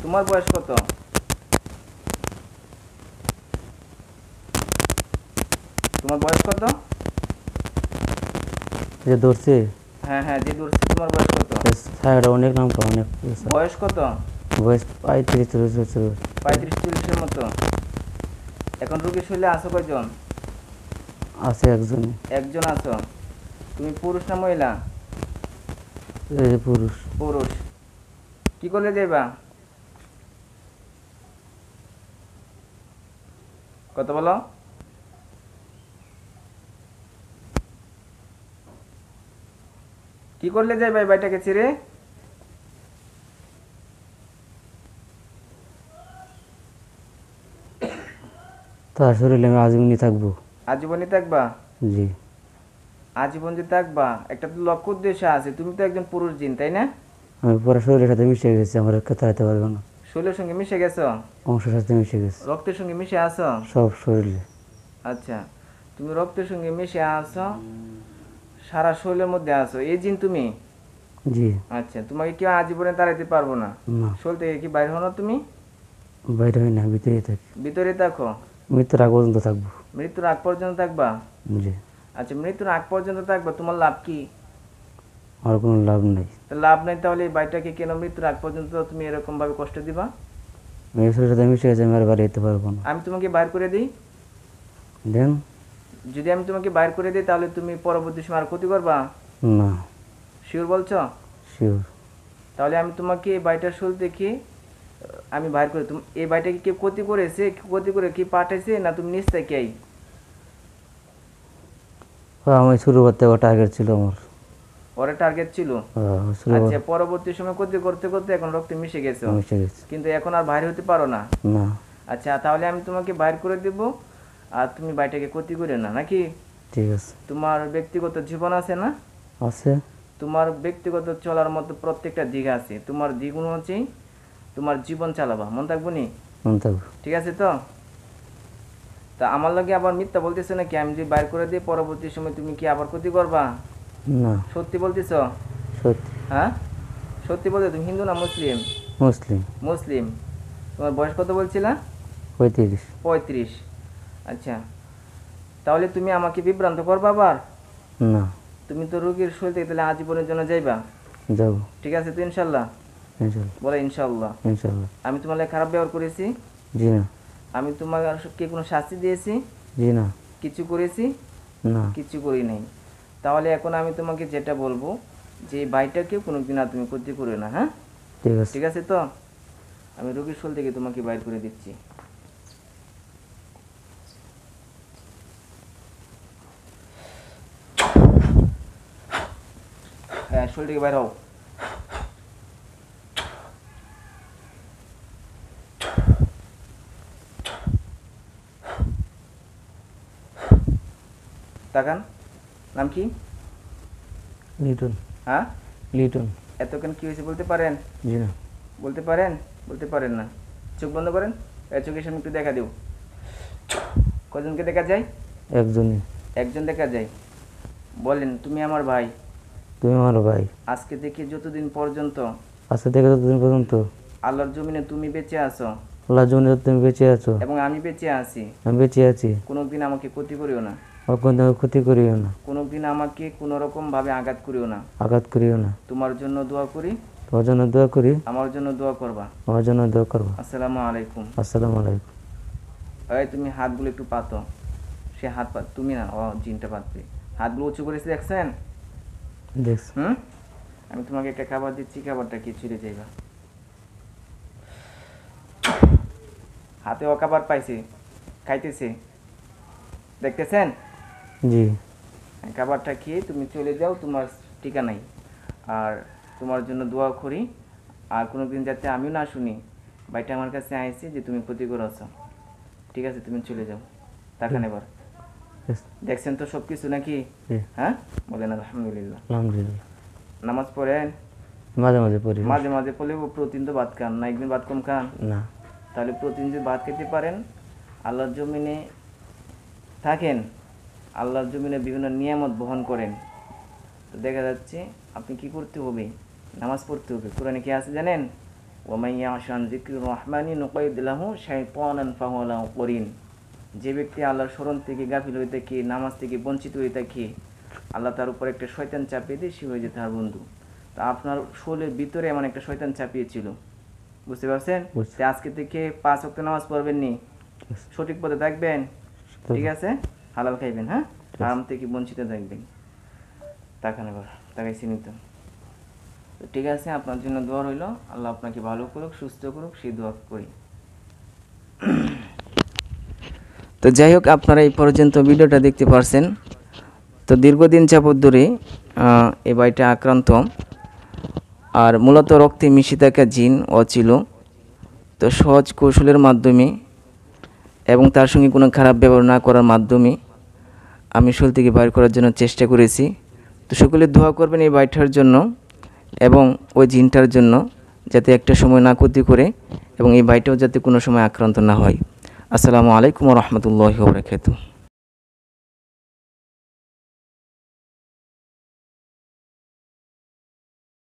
তোমার বয়স কত? তোমার বয়স কত? যে ধরছে হ্যাঁ হ্যাঁ, যে ধরছে তোমার বয়স কত? ছায়াটা অনেক নাম তো অনেক বয়স কত? বয়স 35-40 বছর 35-40-এর মতো। এখন রোগীর শরীরে আছো কয়জন? আছে একজন। একজন আছো। তুমি পুরুষ না মহিলা? এই যে পুরুষ। পুরুষ। কি করলে যাইবা? কত বলো? কি করলে যাইবা এই বাড়িটাকে ছেড়ে? তার শরীরে আমি আজীবনই থাকবো। আজীবনই থাকবা? জি। আজীবন যে থাকবা, একটা তো লক্ষ্য উদ্দেশ্য আছে। তুমি তো একজন পুরুষ জিন, তাই না? আমি পরে শরীরের সাথে মিশে গেছি, আমার কথা হতে পারবে না। শরীরের সঙ্গে মিশে গেছো? অংশের সাথে মিশে গেছি, রক্তের সঙ্গে মিশে আছো? সব শরীরে। আচ্ছা, তুমি রক্তের সঙ্গে মিশে আছো, সারা শরীরের মধ্যে আছো, এই জিন তুমি? জি। আচ্ছা, তোমাকে কেউ আজীবনে তাড়াইতে পারবো না। না, শরীর থেকে কি বাইরে হও না তুমি? বাইরে হয় না, ভিতরেই থাকি। ভিতরে থাকো? মৃত্যুর আগ পর্যন্ত থাকবো। মৃত্যুর আগ পর্যন্ত থাকবা? জি। আচ্ছা, মৃত্যুর আগ পর্যন্ত থাকবা, তোমার লাভ কি? আমার কোনো লাভ নেই। তা লাভ নেই তাহলে এই বাড়িটাকে কেন মৃত্যুর আগ পর্যন্ত তুমি এরকম ভাবে কষ্ট দিবা? আমি এই শরীরের সাথে মিশে গেছি, আমি আর বাড়ি যেতে পারবো না। আমি তোমাকে বাইর করে দিই? দেন। যদি আমি তোমাকে বাইর করে দিই তাহলে তুমি পরবর্তী সময় আর ক্ষতি করবা? না। শিওর বলছো? শিওর। তাহলে আমি তোমাকে এই বাড়িটার শুরু থেকে আমি বাইর করে, তুমি এই বাড়িটাকে কেউ ক্ষতি করেছে, ক্ষতি করে কি পাঠাইছে না তুমি নিজ থেকেই? আমি শুরু করতে টার্গেট ছিল আমার। পরে টার্গেট ছিল? আচ্ছা, পরবর্তী সময় ক্ষতি করতে করতে এখন রক্তে মিশে গেছো, মিশে গেছে। কিন্তু এখন আর বাইরে হতে পারো না? না। আচ্ছা, তাহলে আমি তোমাকে বাইর করে দেব, আর তুমি বাড়িটাকে ক্ষতি করে না, নাকি? ঠিক আছে। তোমার ব্যক্তিগত জীবন আছে না? আছে। তোমার ব্যক্তিগত চলার মতো প্রত্যেকটা দিক আছে, তোমার দিকগুলো হচ্ছে তোমার জীবন চালাবা, মন থাকবো নি? মন থাকবো। ঠিক আছে তো? তা আমার লগে আবার মিথ্যা বলতেছো নাকি? আমি যদি বাইর করে দিই পরবর্তী সময় তুমি কি আবার ক্ষতি করবা? না। সত্যি বলতেছ? সত্যি। হ্যাঁ, সত্যি বলতে। তুমি হিন্দু না মুসলিম? মুসলিম। মুসলিম। তোমার বয়স কত বলছিলা? 35। 35। আচ্ছা, তাহলে তুমি আমাকে বিভ্রান্ত করবা আবার? না। তুমি তো রোগীর শরীর থেকে তাহলে আজীবনের জন্য যাইবা? যাব। ঠিক আছে তো ইনশাল্লাহ? ইনশাল্লাহ। বলে ইনশাল্লাহ। ইনশাল্লাহ। আমি তোমার লাগে খারাপ ব্যবহার করেছি? জি না। আমি তোমাকে কোনো শাস্তি দিয়েছি? জি না। কিছু করেছি? না। কিছু করি নাই। তাহলে এখন আমি তোমাকে যেটা বলবো, যে এই বাড়িটাকে কোনোদিন আর তুমি ক্ষতি করো না, হ্যাঁ? ঠিক আছে। ঠিক আছে তো? আমি রোগীর শোল থেকে তোমাকে বাইর করে দিচ্ছি। হ্যাঁ, শোল থেকে বাইর হও। তাকান। নাম কি? লিটন। হ্যাঁ, লিটন। এতক্ষণ কি হয়েছে বলতে পারেন? জি না। বলতে পারেন? বলতে পারেন না। চোখ বন্ধ করেন। চোখের সামনে একটু দেখা দিও। কজনকে দেখা যায়? একজনই। একজন দেখা যায়। বলেন, তুমি আমার ভাই। তুমি আমার ভাই। আজকে থেকে যতদিন পর্যন্ত আজকে থেকে ততদিন পর্যন্ত আল্লাহর জমিনে তুমি বেঁচে আছো আল্লাহ জমিনে তুমি বেঁচে আছো এবং আমি বেঁচে আছি, আমি বেঁচে আছি, কোনোদিন আমাকে ক্ষতি করিও না, কোনো ক্ষতি করিও না, কোনোদিন আমাকে কোনো রকম ভাবে আঘাত করিও না। আঘাত করিও না। তোমার জন্য দোয়া করি। তোমার জন্য দোয়া করি। আমার জন্য দোয়া করবা। আমার জন্য দোয়া করবো। আসসালামু আলাইকুম। আসসালামু আলাইকুম। এই তুমি হাতগুলো একটু পাতো। সে হাত পাত, তুমি না, ও জিনটা পাতবে। হাতগুলো উঁচু করেছে, দেখছেন? দেখছি। আমি তোমাকে একটা খাবার দিচ্ছি, খাবারটা কি ছিঁড়ে যাইবা। হাতে ও খাবার পাইছে, খাইতেছে, দেখতেছেন? জি। খাবারটা খেয়ে তুমি চলে যাও, তোমার ঠিকানাই। আর তোমার জন্য দোয়া করি। আর কোনো দিন যাতে আমিও না শুনি ভাইটা আমার কাছে আইছে যে তুমি ক্ষতি করেছো। ঠিক আছে, তুমি চলে যাও। তাকান এবার। দেখছেন তো সব কিছু নাকি? হ্যাঁ, বলেন আলহামদুলিল্লাহ। আলহামদুলিল্লাহ। নামাজ পড়েন? মাঝে মাঝে পড়ি। মাঝে মাঝে পড়লে প্রতিদিন তো ভাত খান না, একদিন ভাত কম খান না। তাহলে প্রতিদিন যদি ভাত খেতে পারেন, আল্লাহর জমিনে থাকেন, আল্লাহর জমিনে বিভিন্ন নিয়ামত বহন করেন, তো দেখা যাচ্ছে আপনি কি করতে হবে? নামাজ পড়তে হবে। কোরআনে কি আছে জানেন? ওয়ামাই ইয়াশ আন যিকরির রহমানি নুকাইদ লাহু শাইতানান ফাহুয়া লাহু করিন। যে ব্যক্তি আল্লাহর স্মরণ থেকে গাফিল হয়ে থাকে, নামাজ থেকে বঞ্চিত হয়ে থাকে, আল্লাহ তার উপর একটা শয়তান চাপিয়ে দিয়ে সে হয়ে যেত তার বন্ধু। তা আপনার শরীরের ভিতরে এমন একটা শয়তান চাপিয়েছিল, বুঝতে পারছেন? বুঝছি। যে আজকে থেকে 5 ওয়াক্ত নামাজ পড়বেন নি, সঠিক পথে থাকবেন, ঠিক আছে? হালাল খাইবেন, হ্যাঁ, হারাম থেকে বঞ্চিত থাকবেন। তাকানো কর, তাকাইছি নি তো? তো ঠিক আছে, আপনার জন্য দোয়া রইল, আল্লাহ আপনাকে ভালো করুক, সুস্থ করুক, সেই দোয়া করি। তো যাই হোক, আপনারা এই পর্যন্ত ভিডিওটা দেখতে পারছেন। তো দীর্ঘদিন যাবৎ ধরে এই ভাইটা আক্রান্ত, আর মূলত রক্তে মিশে থাকা জিন ছিল। তো সহজ কৌশলের মাধ্যমে এবং তার সঙ্গে কোনো খারাপ ব্যবহার না করার মাধ্যমে আমি শরীর থেকে বাইর করার জন্য চেষ্টা করেছি। তো সকলে দোয়া করবেন এই ভাইটার জন্য এবং ওই জিনটার জন্য, যাতে একটা সময় না ক্ষতি করে এবং এই ভাইটাও যাতে কোনো সময় আক্রান্ত না হয়। আসসালামু আলাইকুম ওয়া রাহমাতুল্লাহি ওয়া বারাকাতুহু।